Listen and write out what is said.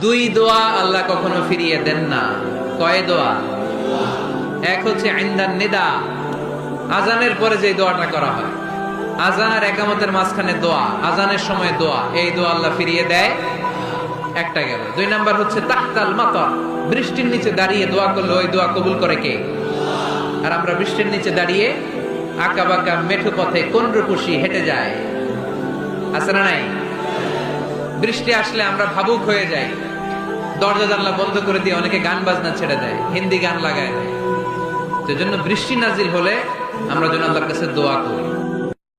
দুই দোয়া আল্লাহ কখনো ফিরিয়ে দেন না। কয় দোয়া? এক হচ্ছে ইনদান নিদা, আজানের পরে যে দোয়াটা করা হয়, আজান আর একামতের মাঝখানে দোয়া, আজানের সময় দোয়া, এই দোয়া আল্লাহ ফিরিয়ে দেয়, একটা গেল। দুই নাম্বার হচ্ছে তাহতাল মাতার, বৃষ্টির নিচে দাঁড়িয়ে দোয়া করলে ওই দোয়া কবুল করে কে? আর আমরা বৃষ্টির নিচে দাঁড়িয়ে আঁকা বাঁকা মেঠো পথে কোন রূপসী হেঁটে যায়, আছে না নাই? বৃষ্টি আসলে আমরা ভাবুক হয়ে যাই, দরজা জানলা বন্ধ করে দিয়ে অনেকে গান বাজনা ছেড়ে দেয়, হিন্দি গান লাগায় দেয়। সেজন্য বৃষ্টি নাজিল হলে আমরা যেন আল্লাহর কাছে দোয়া করি,